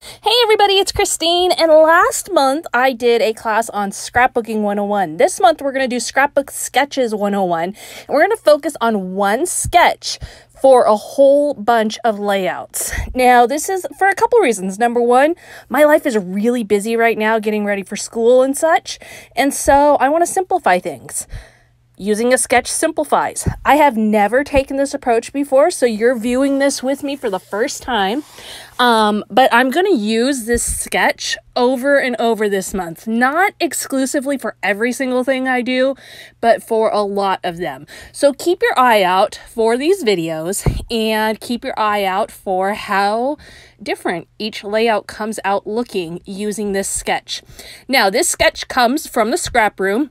Hey everybody, it's Christine, and last month I did a class on Scrapbooking 101. This month we're going to do Scrapbook Sketches 101, and we're going to focus on one sketch for a whole bunch of layouts. Now, this is for a couple reasons. Number one, my life is really busy right now getting ready for school and such, and so I want to simplify things. Using a sketch simplifies. I have never taken this approach before, so you're viewing this with me for the first time. But I'm going to use this sketch over and over this month. Not exclusively for every single thing I do, but for a lot of them. So keep your eye out for these videos and keep your eye out for how different each layout comes out looking using this sketch. Now, this sketch comes from the ScrapRoom.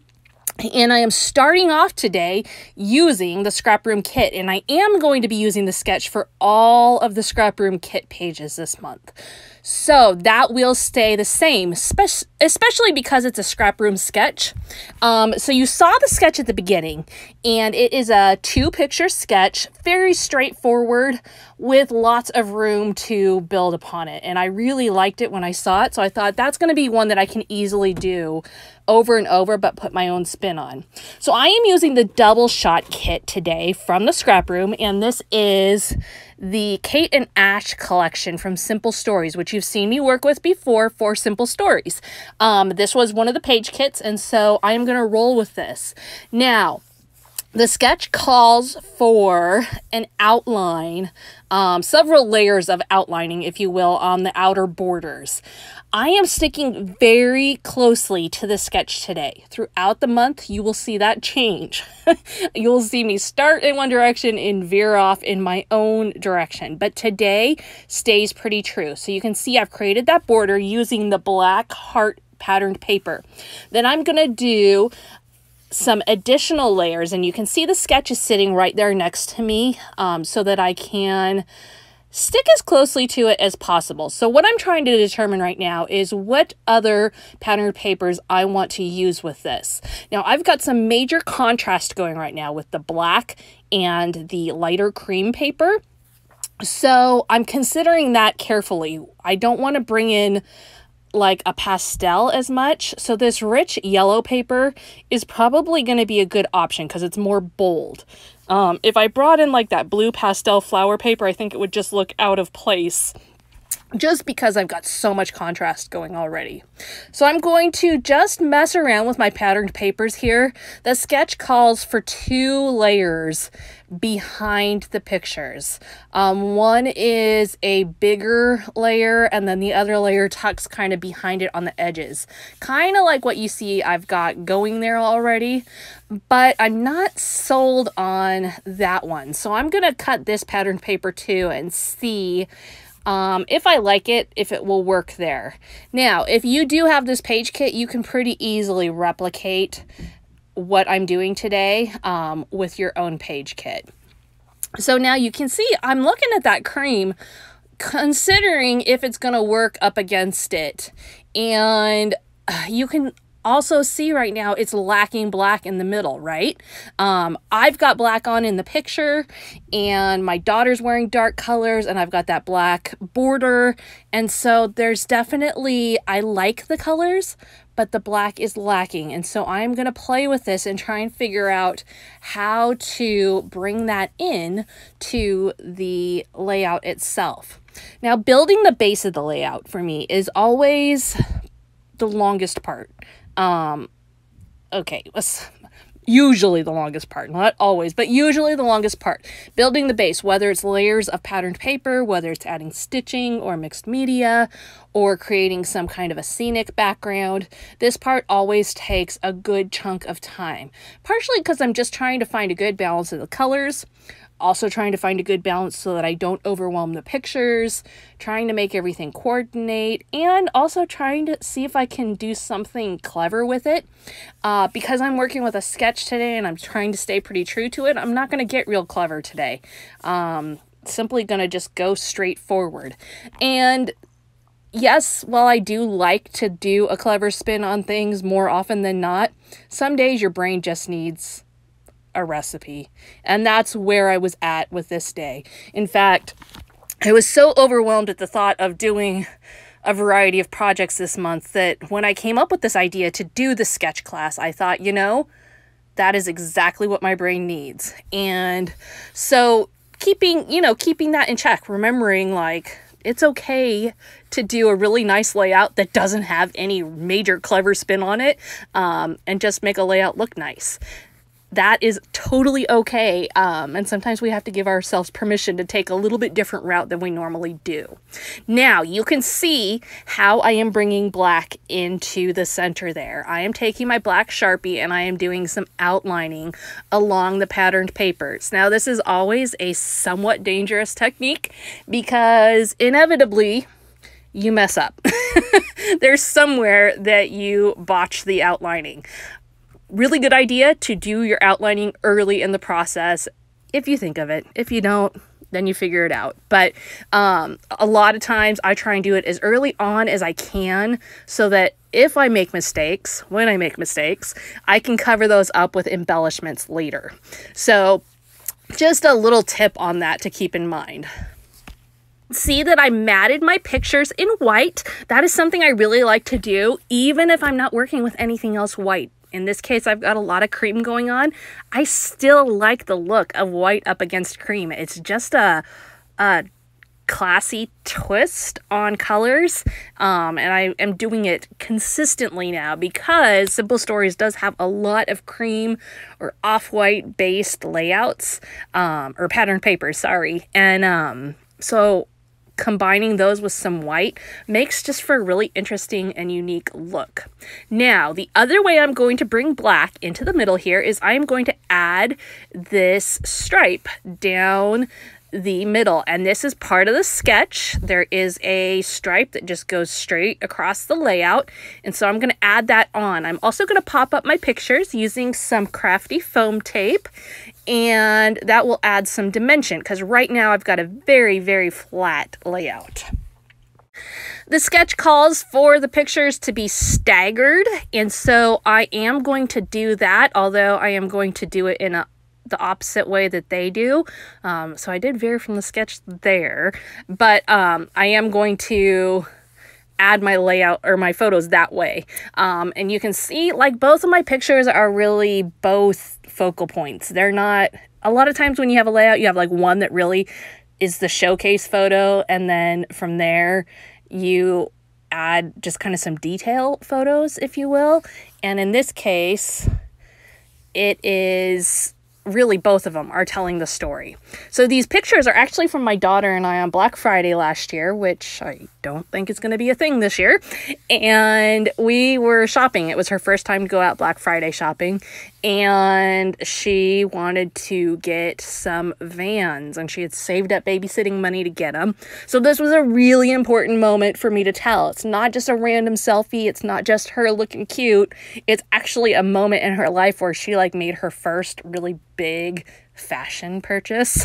And I am starting off today using the ScrapRoom kit, and I am going to be using the sketch for all of the ScrapRoom kit pages this month. So that will stay the same, especially because it's a ScrapRoom sketch. So you saw the sketch at the beginning, and it is a 2-picture sketch, very straightforward, with lots of room to build upon it. And I really liked it when I saw it, so I thought that's going to be one that I can easily do over and over, but put my own spin on. So I am using the double shot kit today from the ScrapRoom, and this is the Kate and Ash collection from Simple Stories, which you've seen me work with before for Simple Stories. This was one of the page kits, and so I am going to roll with this. Now, the sketch calls for an outline, several layers of outlining, if you will, on the outer borders. I am sticking very closely to the sketch today. Throughout the month, you will see that change. You'll see me start in one direction and veer off in my own direction. But today stays pretty true. So you can see I've created that border using the black heart patterned paper. Then I'm going to do some additional layers, and you can see the sketch is sitting right there next to me, so that I can stick as closely to it as possible. So what I'm trying to determine right now is what other patterned papers I want to use with this. Now, I've got some major contrast going right now with the black and the lighter cream paper. So I'm considering that carefully. I don't want to bring in like a pastel as much. So this rich yellow paper is probably going to be a good option because it's more bold. If I brought in like that blue pastel flower paper, I think it would just look out of place just because I've got so much contrast going already. So I'm going to just mess around with my patterned papers here. The sketch calls for 2 layers behind the pictures. One is a bigger layer, and then the other layer tucks kind of behind it on the edges. Kind of like what you see I've got going there already, but I'm not sold on that one. So I'm going to cut this patterned paper too and see if I like it, if it will work there. Now, if you do have this page kit, you can pretty easily replicate what I'm doing today with your own page kit. So now you can see I'm looking at that cream, considering if it's going to work up against it. And you can also see right now it's lacking black in the middle, right? I've got black on in the picture, and my daughter's wearing dark colors, and I've got that black border. And so there's definitely, I like the colors, but the black is lacking. And so I'm going to play with this and try and figure out how to bring that in to the layout itself. Now, building the base of the layout for me is always the longest part. Okay, usually the longest part, not always, but usually the longest part. Building the base, whether it's layers of patterned paper, whether it's adding stitching or mixed media, or creating some kind of a scenic background, this part always takes a good chunk of time. Partially because I'm just trying to find a good balance of the colors, also trying to find a good balance so that I don't overwhelm the pictures, trying to make everything coordinate, and also trying to see if I can do something clever with it. Because I'm working with a sketch today and I'm trying to stay pretty true to it, I'm not going to get real clever today. Simply going to just go straight forward. And yes, while I do like to do a clever spin on things more often than not, some days your brain just needs a recipe. And that's where I was at with this day. In fact, I was so overwhelmed at the thought of doing a variety of projects this month that when I came up with this idea to do the sketch class, I thought, you know, that is exactly what my brain needs. And so keeping that in check, remembering like it's okay to do a really nice layout that doesn't have any major clever spin on it, and just make a layout look nice. That is totally okay. And sometimes we have to give ourselves permission to take a little bit different route than we normally do. Now you can see how I am bringing black into the center there. I am taking my black Sharpie and I am doing some outlining along the patterned papers. Now this is always a somewhat dangerous technique because inevitably you mess up. There's somewhere that you botch the outlining. Really good idea to do your outlining early in the process if you think of it. If you don't, then you figure it out. But a lot of times I try and do it as early on as I can so that if I make mistakes, when I make mistakes, I can cover those up with embellishments later. So just a little tip on that to keep in mind. See that I matted my pictures in white. That is something I really like to do, even if I'm not working with anything else white. In this case, I've got a lot of cream going on. I still like the look of white up against cream. It's just a classy twist on colors. And I am doing it consistently now because Simple Stories does have a lot of cream or off-white based layouts, or patterned papers, sorry. And so combining those with some white makes just for a really interesting and unique look. Now, the other way I'm going to bring black into the middle here is I am going to add this stripe down the middle, and this is part of the sketch. There is a stripe that just goes straight across the layout, and so I'm going to add that on. I'm also going to pop up my pictures using some crafty foam tape, and that will add some dimension because right now I've got a very, very flat layout. The sketch calls for the pictures to be staggered, and so I am going to do that, although I am going to do it in the opposite way that they do. So I did vary from the sketch there, but I am going to add my layout or my photos that way. And you can see like both of my pictures are really both focal points. They're not, a lot of times when you have a layout, you have like one that really is the showcase photo, and then from there you add just kind of some detail photos, if you will. And in this case, it is really both of them are telling the story. So these pictures are actually from my daughter and I on Black Friday last year, which I don't think is going to be a thing this year. And we were shopping. It was her first time to go out Black Friday shopping, and she wanted to get some Vans, and she had saved up babysitting money to get them. So this was a really important moment for me to tell. It's not just a random selfie. It's not just her looking cute. It's actually a moment in her life where she like made her first really big fashion purchase.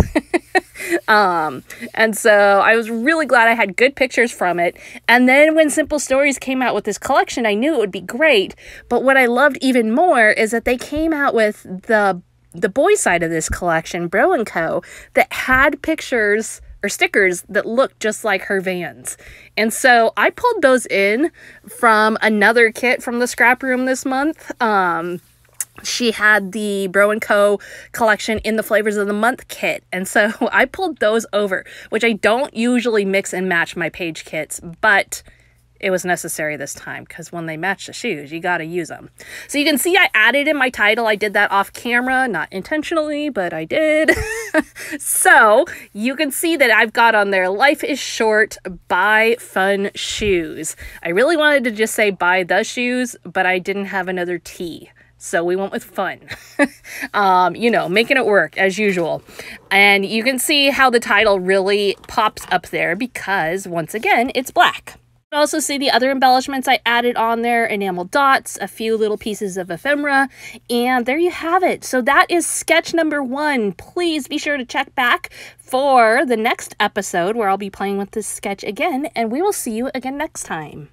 And so I was really glad I had good pictures from it. And then when Simple Stories came out with this collection, I knew it would be great. But what I loved even more is that they came out with the boy side of this collection, Bro & Co., that had pictures or stickers that looked just like her Vans. And so I pulled those in from another kit from the ScrapRoom this month. She had the Bro & Co. collection in the Flavors of the Month kit. And so I pulled those over, which I don't usually mix and match my page kits, but it was necessary this time because when they match the shoes, you got to use them. So you can see I added in my title. I did that off camera, not intentionally, but I did. So you can see that I've got on there, life is short, buy fun shoes. I really wanted to just say buy the shoes, but I didn't have another T. So we went with fun, you know, making it work as usual. And you can see how the title really pops up there because, once again, it's black. You can also see the other embellishments I added on there, enamel dots, a few little pieces of ephemera, and there you have it. So that is sketch number 1. Please be sure to check back for the next episode where I'll be playing with this sketch again, and we will see you again next time.